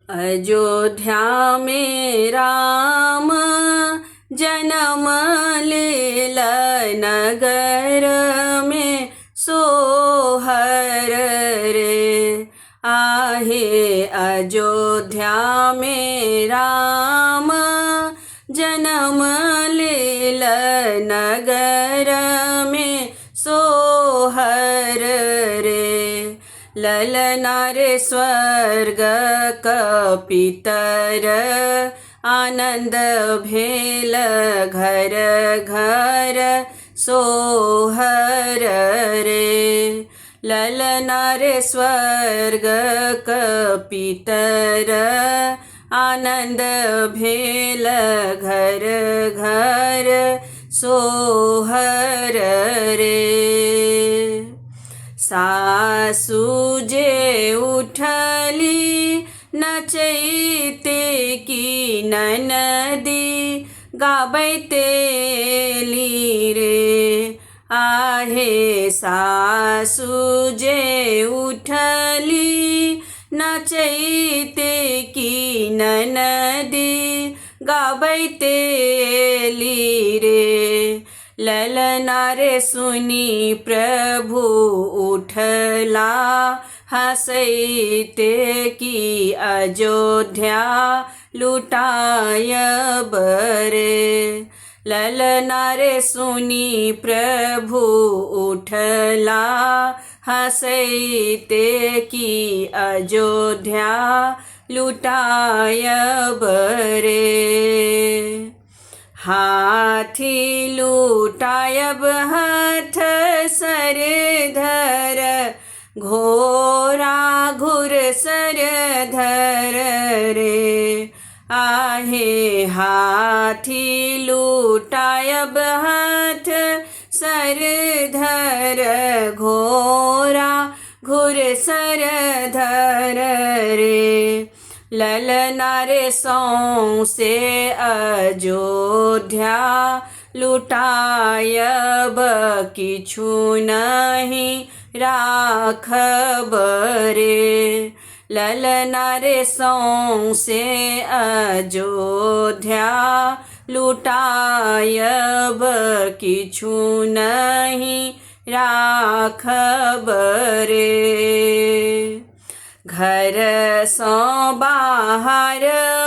अयोध्या में राम जन्म लेल, नगर में सोहर रे। आहे अयोध्या में राम जन्म लेल, नगर में सोहर रे। ललना रे स्वर्ग कपितर, आनंद भेल घर घर सोहर रे। ललना रे स्वर्ग कपितर, आनंद भेल घर घर सोहर रे। सासु जे उठली नचैते की ननदी गाबैते ली रे। आहे सासु जे उठली नचैते की ननदी गाबैते ली रे। ललना रे सुनी प्रभु उठला हसैते की अयोध्या लुटायब रे। ललना रे सुनी प्रभु उठला हसैते की अयोध्या लुटायब रे। हाथी लुटायब हाथ सर धर, घोड़ा घुरसर धर रे। आहे हाथी लुटायब हाथ सर धर, घोड़ा घुरसर धर रे। ललना रे सौंसे अयोध्या लुटायब, किछु नहीं राखब रे। ललना रे सौंसे अयोध्या लुटायब, किछु नहीं राखब रे। घर सो बाहर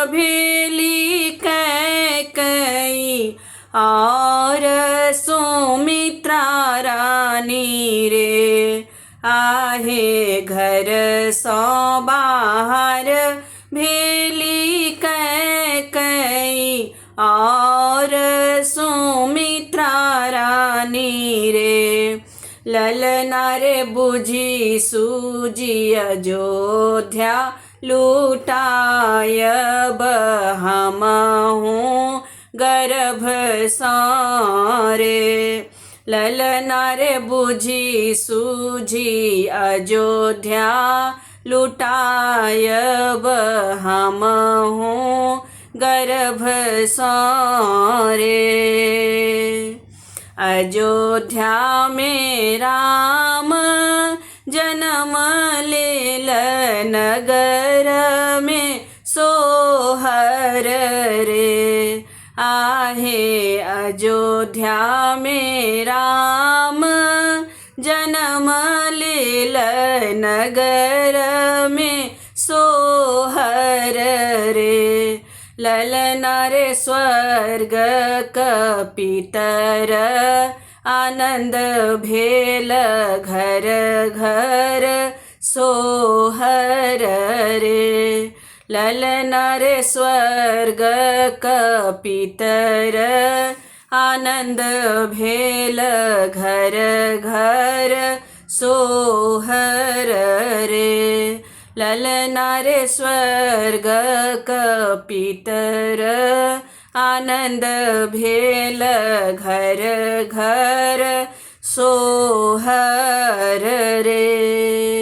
भेली कैकेयी, और सुमित्रा रानी रे। आहे घर सो बाहर भेली कैकेयी, और सुमित्रा रानी रे। ललना रे बुझी सूझी अयोध्या लुटायब, हमहु गर्भ सारे। ललना रे बुझी सूझी अयोध्या लुटायब, हमहु गर्भ सारे। अयोध्या में राम जन्म लेल, नगर में सोहर रे। आहे अयोध्या में राम जन्म लेल, नगर में सोहर रे। ललना रे स्वर्ग कपितर, आनंद भेल घर घर सोहर रे। ललना रे स्वर्ग कपितर, आनंद भेल घर घर सोहर रे। ललना रे स्वर्ग कपितर, आनंद भेल घर घर सोहर रे।